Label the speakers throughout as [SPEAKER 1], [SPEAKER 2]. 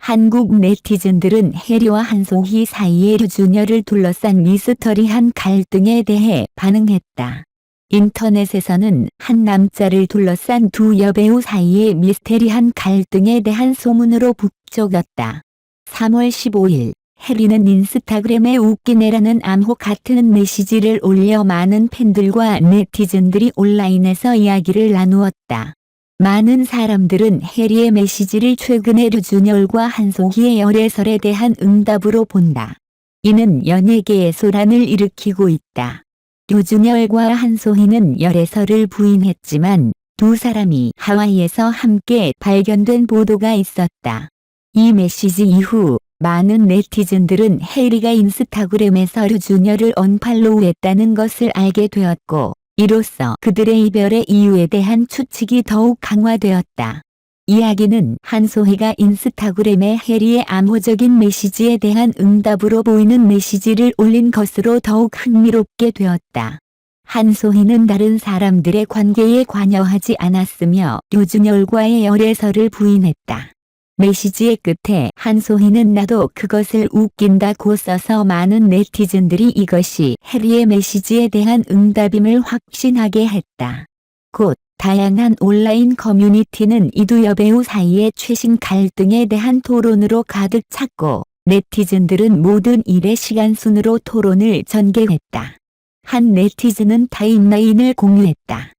[SPEAKER 1] 한국 네티즌들은 해리와 한송희 사이의 류준열을 둘러싼 미스터리한 갈등에 대해 반응했다. 인터넷에서는 한 남자를 둘러싼 두 여배우 사이의 미스테리한 갈등에 대한 소문으로 북적였다. 3월 15일 해리는 인스타그램에 웃기네라는 암호 같은 메시지를 올려 많은 팬들과 네티즌들이 온라인에서 이야기를 나누었다. 많은 사람들은 해리의 메시지를 최근의 류준열과 한송희의 열애설에 대한 응답으로 본다. 이는 연예계에 소란을 일으키고 있다. 류준열과 한송희는 열애설을 부인했지만 두 사람이 하와이에서 함께 발견된 보도가 있었다. 이 메시지 이후 많은 네티즌들은 해리가 인스타그램에서 류준열을 언팔로우했다는 것을 알게 되었고 이로써 그들의 이별의 이유에 대한 추측이 더욱 강화되었다. 이야기는 한송희가 인스타그램에 해리의 암호적인 메시지에 대한 응답으로 보이는 메시지를 올린 것으로 더욱 흥미롭게 되었다. 한송희는 다른 사람들의 관계에 관여하지 않았으며 류준열과의 열애설을 부인했다. 메시지의 끝에 한송희는 나도 그것을 웃긴다고 써서 많은 네티즌들이 이것이 해리의 메시지에 대한 응답임을 확신하게 했다. 곧 다양한 온라인 커뮤니티는 이 두 여배우 사이의 최신 갈등에 대한 토론으로 가득 찼고 네티즌들은 모든 일의 시간순으로 토론을 전개했다. 한 네티즌은 타임라인을 공유했다.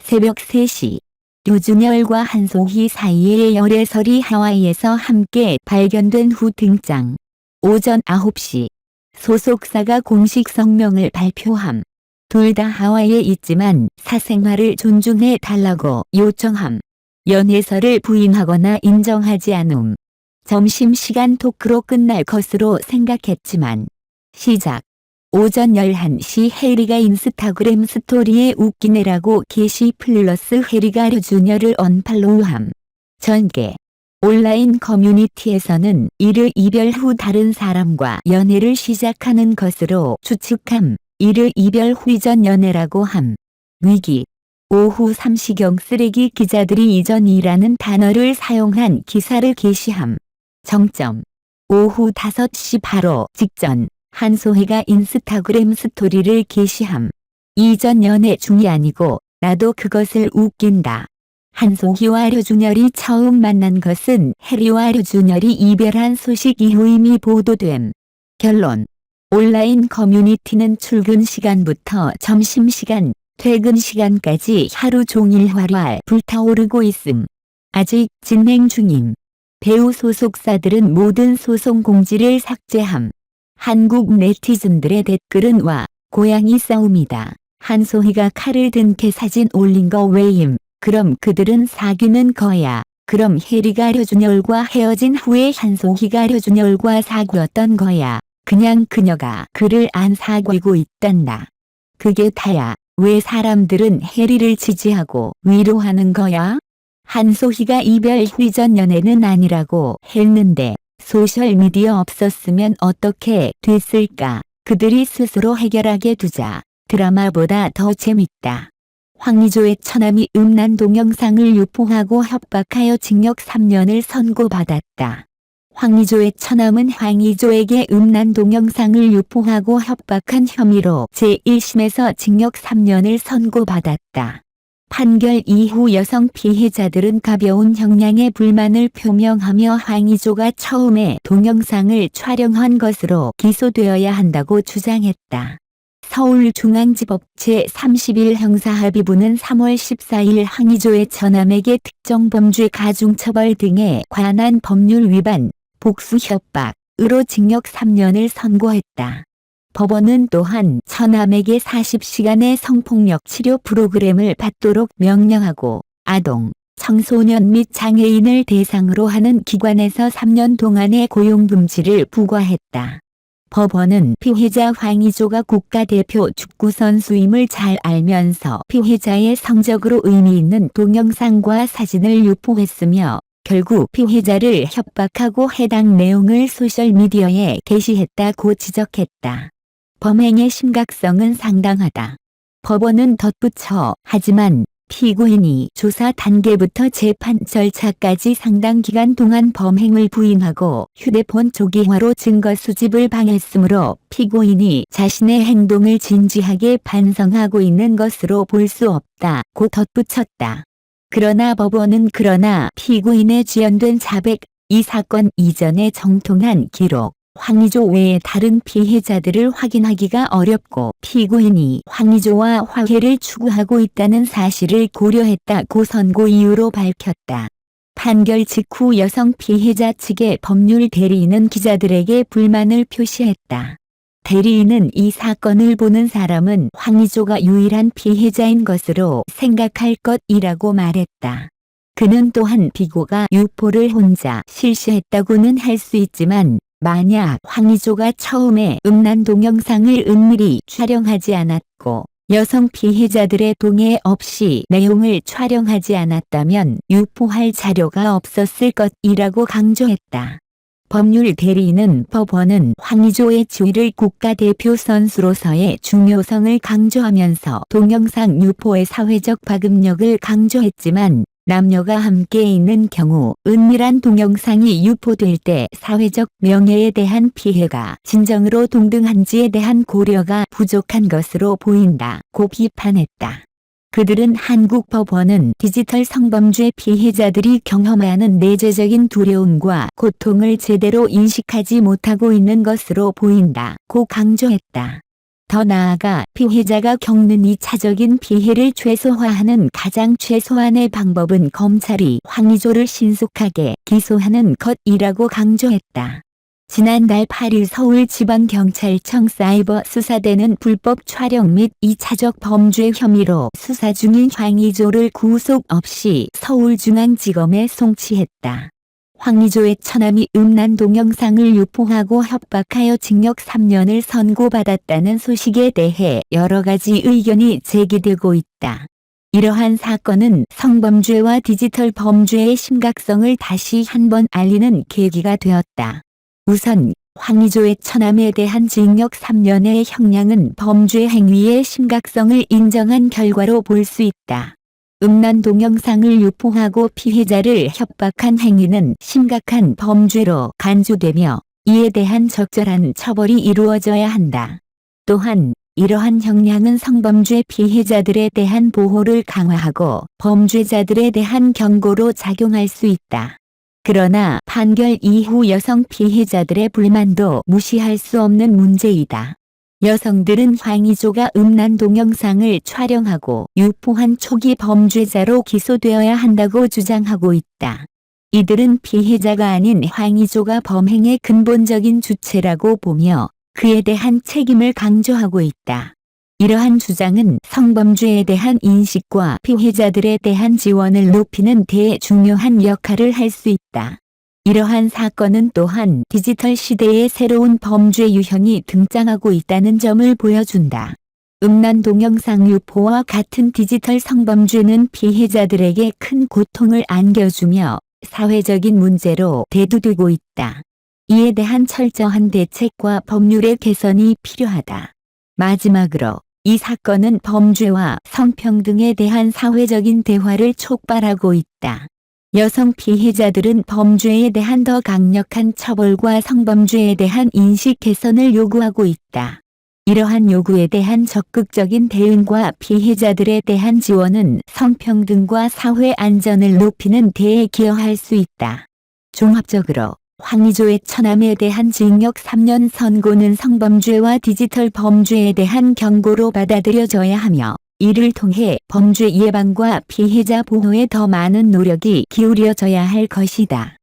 [SPEAKER 1] 새벽 3시 류준열과 한송희 사이의 열애설이 하와이에서 함께 발견된 후 등장. 오전 9시 소속사가 공식 성명을 발표함. 둘 다 하와이에 있지만 사생활을 존중해 달라고 요청함. 연애설을 부인하거나 인정하지 않음. 점심시간 토크로 끝날 것으로 생각했지만 시작. 오전 11시 해리가 인스타그램 스토리에 웃기네라고 게시 플러스 해리가 류준열을 언팔로우함. 전개. 온라인 커뮤니티에서는 이를 이별 후 다른 사람과 연애를 시작하는 것으로 추측함. 이를 이별 후 이전 연애라고 함. 위기. 오후 3시경 쓰레기 기자들이 이전이라는 단어를 사용한 기사를 게시함. 정점. 오후 5시 바로 직전. 한송희가 인스타그램 스토리를 게시함. 이전 연애 중이 아니고 나도 그것을 웃긴다. 한송희와 류준열이 처음 만난 것은 해리와 류준열이 이별한 소식 이후 이미 보도됨. 결론. 온라인 커뮤니티는 출근 시간부터 점심시간, 퇴근 시간까지 하루 종일 활활 불타오르고 있음. 아직 진행 중임. 배우 소속사들은 모든 소송 공지를 삭제함. 한국 네티즌들의 댓글은 와, 고양이 싸움이다. 한송희가 칼을 든 개 사진 올린 거 왜임? 그럼 그들은 사귀는 거야. 그럼 해리가 류준열과 헤어진 후에 한송희가 류준열과 사귀었던 거야. 그냥 그녀가 그를 안 사귀고 있단다. 그게 다야. 왜 사람들은 해리를 지지하고 위로하는 거야? 한송희가 이별 후 이전 연애는 아니라고 했는데 소셜미디어 없었으면 어떻게 됐을까? 그들이 스스로 해결하게 두자. 드라마보다 더 재밌다. 황의조의 처남이 음란 동영상을 유포하고 협박하여 징역 3년을 선고받았다. 황의조의 처남은 황의조에게 음란 동영상을 유포하고 협박한 혐의로 제1심에서 징역 3년을 선고받았다. 판결 이후 여성 피해자들은 가벼운 형량에 불만을 표명하며 황의조가 처음에 동영상을 촬영한 것으로 기소되어야 한다고 주장했다. 서울중앙지법 제31 형사합의부는 3월 14일 황의조의 처남에게 특정 범죄 가중처벌 등에 관한 법률 위반, 복수 협박으로 징역 3년을 선고했다. 법원은 또한 처남에게 40시간의 성폭력 치료 프로그램을 받도록 명령하고 아동, 청소년 및 장애인을 대상으로 하는 기관에서 3년 동안의 고용금지를 부과했다. 법원은 피해자 황의조가 국가대표 축구선수임을 잘 알면서 피해자의 성적으로 의미 있는 동영상과 사진을 유포했으며 결국 피해자를 협박하고 해당 내용을 소셜미디어에 게시했다고 지적했다. 범행의 심각성은 상당하다. 법원은 덧붙여 하지만 피고인이 조사 단계부터 재판 절차까지 상당 기간 동안 범행을 부인하고 휴대폰 조기화로 증거 수집을 방해했으므로 피고인이 자신의 행동을 진지하게 반성하고 있는 것으로 볼 수 없다고 덧붙였다. 그러나 법원은 피고인의 지연된 자백, 이 사건 이전의 정통한 기록, 황의조 외의 다른 피해자들을 확인하기가 어렵고 피고인이 황의조와 화해를 추구하고 있다는 사실을 고려했다고 선고 이유로 밝혔다. 판결 직후 여성 피해자 측의 법률 대리인은 기자들에게 불만을 표시했다. 대리인은 이 사건을 보는 사람은 황의조가 유일한 피해자인 것으로 생각할 것이라고 말했다. 그는 또한 피고가 유포를 혼자 실시했다고는 할 수 있지만 만약 황의조가 처음에 음란 동영상을 은밀히 촬영하지 않았고 여성 피해자들의 동의 없이 내용을 촬영하지 않았다면 유포할 자료가 없었을 것이라고 강조했다. 법률 대리인은 법원은 황의조의 지위를 국가대표 선수로서의 중요성을 강조하면서 동영상 유포의 사회적 파급력을 강조했지만 남녀가 함께 있는 경우 은밀한 동영상이 유포될 때 사회적 명예에 대한 피해가 진정으로 동등한지에 대한 고려가 부족한 것으로 보인다고 비판했다. 그들은 한국 법원은 디지털 성범죄 피해자들이 경험하는 내재적인 두려움과 고통을 제대로 인식하지 못하고 있는 것으로 보인다고 강조했다. 더 나아가 피해자가 겪는 2차적인 피해를 최소화하는 가장 최소한의 방법은 검찰이 황의조를 신속하게 기소하는 것이라고 강조했다. 지난달 8일 서울지방경찰청 사이버수사대는 불법 촬영 및 2차적 범죄 혐의로 수사 중인 황의조를 구속 없이 서울중앙지검에 송치했다. 황의조의 처남이 음란 동영상을 유포하고 협박하여 징역 3년을 선고받았다는 소식에 대해 여러 가지 의견이 제기되고 있다. 이러한 사건은 성범죄와 디지털 범죄의 심각성을 다시 한번 알리는 계기가 되었다. 우선 황의조의 처남에 대한 징역 3년의 형량은 범죄 행위의 심각성을 인정한 결과로 볼 수 있다. 음란 동영상을 유포하고 피해자를 협박한 행위는 심각한 범죄로 간주되며 이에 대한 적절한 처벌이 이루어져야 한다. 또한 이러한 형량은 성범죄 피해자들에 대한 보호를 강화하고 범죄자들에 대한 경고로 작용할 수 있다. 그러나 판결 이후 여성 피해자들의 불만도 무시할 수 없는 문제이다. 여성들은 황의조가 음란 동영상을 촬영하고 유포한 초기 범죄자로 기소되어야 한다고 주장하고 있다. 이들은 피해자가 아닌 황의조가 범행의 근본적인 주체라고 보며 그에 대한 책임을 강조하고 있다. 이러한 주장은 성범죄에 대한 인식과 피해자들에 대한 지원을 높이는 데 중요한 역할을 할 수 있다. 이러한 사건은 또한 디지털 시대의 새로운 범죄 유형이 등장하고 있다는 점을 보여준다. 음란 동영상 유포와 같은 디지털 성범죄는 피해자들에게 큰 고통을 안겨주며 사회적인 문제로 대두되고 있다. 이에 대한 철저한 대책과 법률의 개선이 필요하다. 마지막으로 이 사건은 범죄와 성평등에 대한 사회적인 대화를 촉발하고 있다. 여성 피해자들은 범죄에 대한 더 강력한 처벌과 성범죄에 대한 인식 개선을 요구하고 있다. 이러한 요구에 대한 적극적인 대응과 피해자들에 대한 지원은 성평등과 사회 안전을 높이는 데에 기여할 수 있다. 종합적으로 황의조의 처남에 대한 징역 3년 선고는 성범죄와 디지털 범죄에 대한 경고로 받아들여져야 하며 이를 통해 범죄 예방과 피해자 보호에 더 많은 노력이 기울여져야 할 것이다.